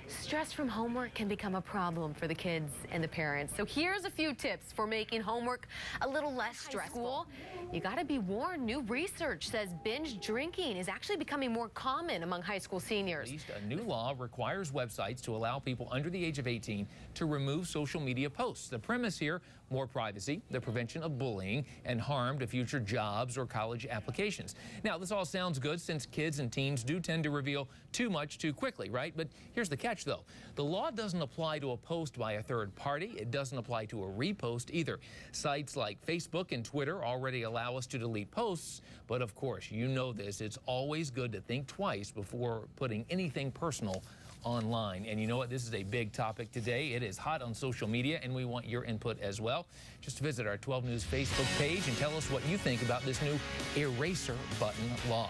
Stress from homework can become a problem for the kids and the parents. So here's a few tips for making homework a little less stressful. You got to be warned. New research says binge drinking is actually becoming more common among high school seniors. At least a new law requires websites to allow people under the age of 18 to remove social media posts. The premise here, more privacy, the prevention of bullying, and harm to future jobs or college applications. Now, this all sounds good since kids and teens do tend to reveal too much too quickly, right? But here's the catch, though. The law doesn't apply to a post by a third party. It doesn't apply to a repost either. Sites like Facebook and Twitter already allow us to delete posts, but of course, you know this. It's always good to think twice before putting anything personal online. And you know what? This is a big topic today. It is hot on social media, and we want your input as well. Just visit our 12 News Facebook page and tell us what you think about this new eraser button law.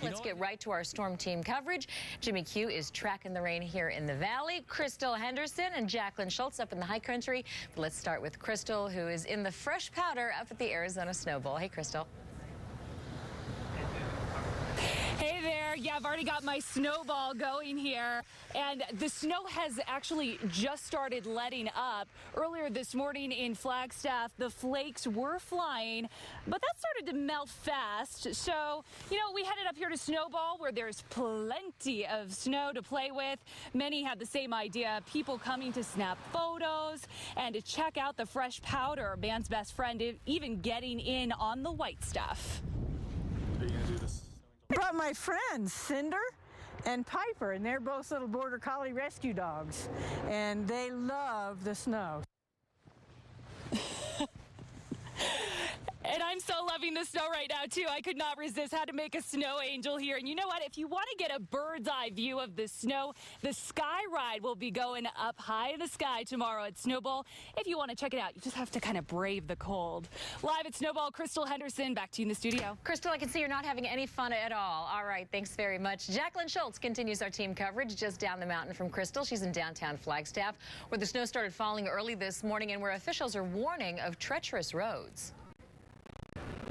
Let's get right to our storm team coverage. Jimmy Q is tracking the rain here in the valley. Crystal Henderson and Jacqueline Schultz up in the high country. But let's start with Crystal, who is in the fresh powder up at the Arizona Snow Bowl. Hey, Crystal. Hey there. Yeah, I've already got my snowball going here. And the snow has actually just started letting up. Earlier this morning in Flagstaff, the flakes were flying, but that started to melt fast. So, we headed up here to Snowball, where there's plenty of snow to play with. Many had the same idea, people coming to snap photos and to check out the fresh powder, man's best friend, even getting in on the white stuff. Are you going to do this? I brought my friends, Cinder and Piper, and they're both little Border Collie rescue dogs, and they love the snow. And I'm so loving the snow right now, too. I could not resist. Had to make a snow angel here. And you know what? If you want to get a bird's eye view of the snow, the Sky Ride will be going up high in the sky tomorrow at Snowball. If you want to check it out, you just have to kind of brave the cold. Live at Snowball, Crystal Henderson, back to you in the studio. Crystal, I can see you're not having any fun at all. All right, thanks very much. Jacqueline Schultz continues our team coverage just down the mountain from Crystal. She's in downtown Flagstaff, where the snow started falling early this morning and where officials are warning of treacherous roads.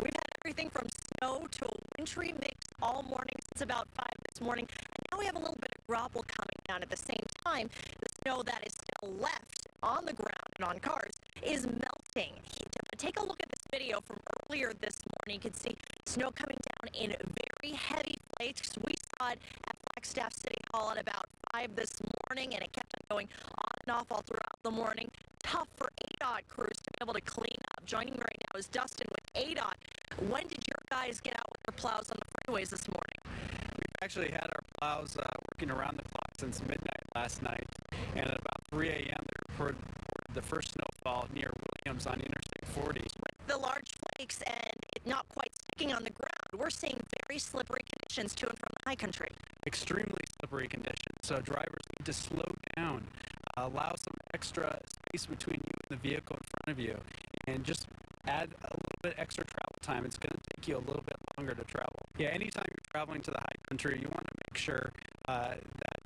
We've had everything from snow to a wintry mix all morning. It's about 5 this morning. And now we have a little bit of graupel coming down at the same time. The snow that is still left on the ground and on cars is melting. Take a look at this video from earlier this morning. You can see snow coming down in very heavy flakes. We saw it at Flagstaff City Hall at about 5 this morning, and it kept on going on and off all throughout the morning. Tough for ADOT crews to be able to clean up. Joining me right now is Dustin with ADOT. When did your guys get out with their plows on the freeways this morning? We've actually had our plows working around the clock since midnight last night, and at about 3 a.m. they reported the first snowfall near Williams on Interstate 40. With the large flakes and it not quite sticking on the ground, we're seeing very slippery conditions to and from the high country. Extremely slippery conditions, so drivers need to slow down, allow some extra space between you and the vehicle in front of you, and just add a little bit extra travel time. It's going to take you a little bit longer to travel. Yeah, anytime you're traveling to the high country, you want to make sure that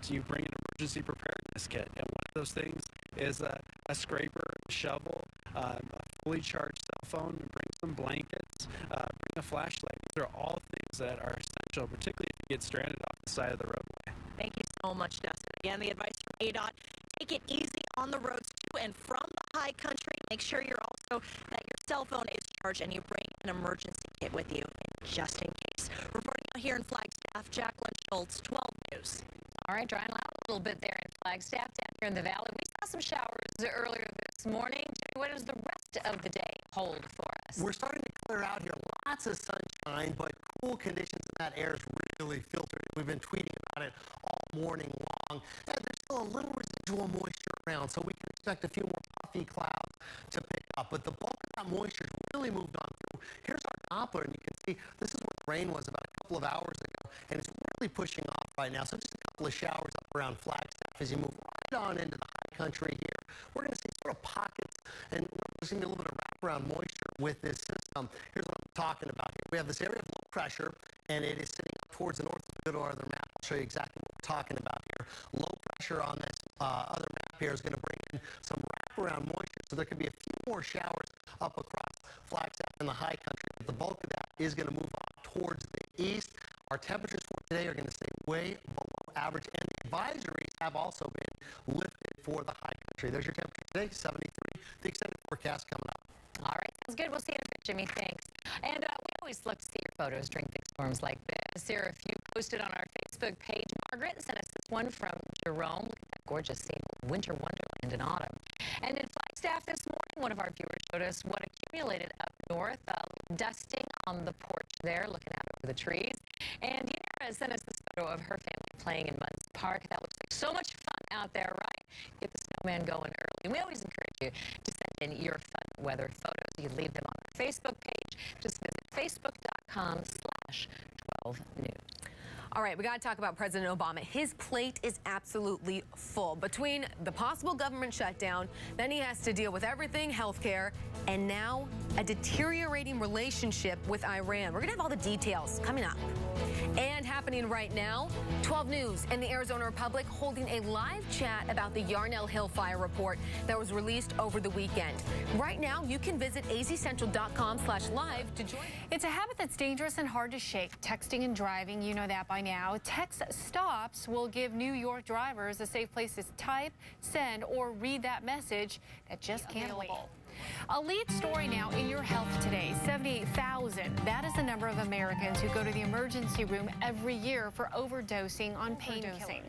you bring an emergency preparedness kit. And one of those things is a scraper, a shovel, a fully charged cell phone, bring some blankets, bring a flashlight. These are all things that are essential, particularly if you get stranded off the side of the roadway. Thank you so much, Dustin. Again, the advice from ADOT, take it easy on the roads to and from the high country. Make sure you're also that your cell phone is charged and you bring an emergency kit with you just in case. Reporting out here in Flagstaff, Jacqueline Schultz, 12 News. All right, drying out a little bit there in Flagstaff. Down here in the valley, we saw some showers earlier this morning. What does the rest of the day hold for us? We're starting to clear out here. Lots of sunshine, but cool conditions in that air is really filtered. We've been tweeting about it all morning long. And there's still a little residual moisture around, so we can expect a few more puffy clouds to pick up. But the bulk of that moisture has really moved on through. Here's our Doppler, and you can see this is where the rain was about a couple of hours ago, and it's really pushing off right now. So just a couple of showers up around Flagstaff as you move right on into the high country here. We're going to see sort of pockets, and there's going to be a little bit of wraparound moisture with this system. Here's what I'm talking about here. We have this area of low pressure, and it is sitting up towards the north. Go to our other map. I'll show you exactly what we're talking about here. Low pressure on this other map here is going to bring in some wraparound moisture, so there could be a few more showers up across Flagstaff in the high country. But the bulk of that is going to move on towards the east. Our temperatures for today are going to stay way below average, and advisories have also been lifted for the high country. There's your temperature today, 73. The extended forecast coming up. All right, sounds good. We'll see you in a bit, Jimmy. Thanks. And we always love to see your photos during big storms like this. Here, a few posted on our Facebook page. Margaret sent us this one from Jerome. Gorgeous scene, winter wonderland in autumn. And in Flagstaff this morning, one of our viewers showed us what accumulated up north, dusting on the porch there, looking out over the trees. And Yara sent us this photo of her family playing in Munson Park. That looks like so much fun out there, right? Get the snowman going early. And we always encourage you to send in your fun weather photos. You can leave them on our Facebook page. Just visit facebook.com/12news. All right, we got to talk about President Obama. His plate is absolutely full. Between the possible government shutdown, then he has to deal with everything healthcare, and now a deteriorating relationship with Iran. We're going to have all the details coming up. And happening right now, 12 News and the Arizona Republic holding a live chat about the Yarnell Hill fire report that was released over the weekend. Right now, you can visit azcentral.com/live to join. It's a habit that's dangerous and hard to shake. Texting and driving, you know that by now. Text Stops will give New York drivers a safe place to type, send, or read that message that just can't wait. A lead story now in your health today. 78,000. That is the number of Americans who go to the emergency room every year for overdosing on painkillers.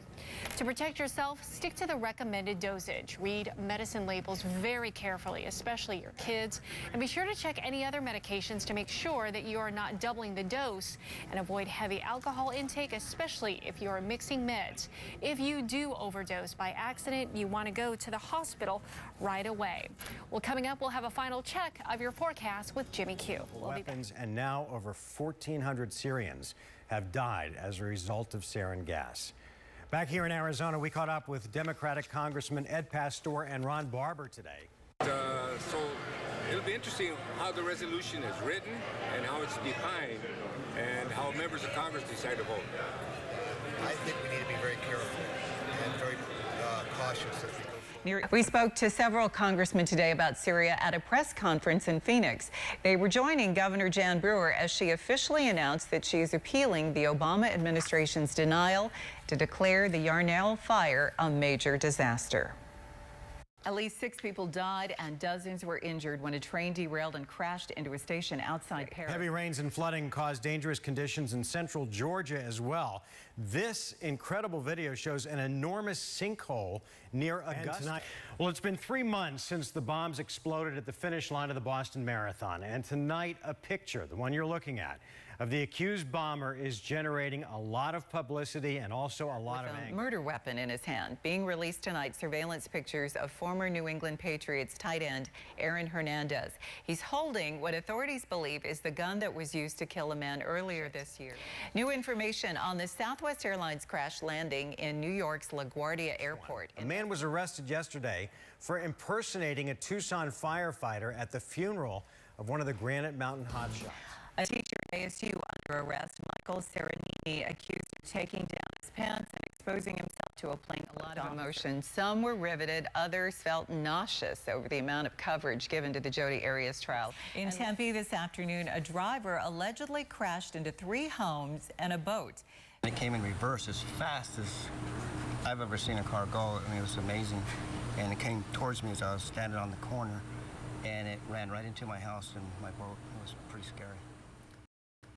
To protect yourself, stick to the recommended dosage. Read medicine labels very carefully, especially your kids. And be sure to check any other medications to make sure that you are not doubling the dose. And avoid heavy alcohol intake, especially if you are mixing meds. If you do overdose by accident, you want to go to the hospital right away. Well, coming up, we'll have a final check of your forecast with Jimmy Q. Weapons, and now over 1,400 Syrians have died as a result of sarin gas. Back here in Arizona, we caught up with Democratic Congressman Ed Pastor and Ron Barber today. So it'll be interesting how the resolution is written and how it's defined and how members of Congress decide to vote. I think we need to be very careful and very cautious as we go forward. We spoke to several congressmen today about Syria at a press conference in Phoenix. They were joining Governor Jan Brewer as she officially announced that she is appealing the Obama administration's denial to declare the Yarnell fire a major disaster. At least 6 people died and dozens were injured when a train derailed and crashed into a station outside Paris. Heavy rains and flooding caused dangerous conditions in central Georgia as well. This incredible video shows an enormous sinkhole near Augusta. Well, it's been 3 months since the bombs exploded at the finish line of the Boston Marathon. And tonight, a picture, the one you're looking at, of the accused bomber is generating a lot of publicity and also a lot of anger. With a murder weapon in his hand. Being released tonight, surveillance pictures of former New England Patriots tight end Aaron Hernandez. He's holding what authorities believe is the gun that was used to kill a man earlier this year. New information on the Southwest Airlines crash landing in New York's LaGuardia Airport. A man was arrested yesterday for impersonating a Tucson firefighter at the funeral of one of the Granite Mountain hotshots. A teacher at ASU under arrest, Michael Serenini, accused of taking down his pants and exposing himself to a plane. A lot of emotion. Some were riveted, others felt nauseous over the amount of coverage given to the Jodi Arias trial. In Tempe this afternoon, a driver allegedly crashed into 3 homes and a boat. It came in reverse as fast as I've ever seen a car go. I mean, it was amazing. And it came towards me as I was standing on the corner, and it ran right into my house and my boat. It was pretty scary.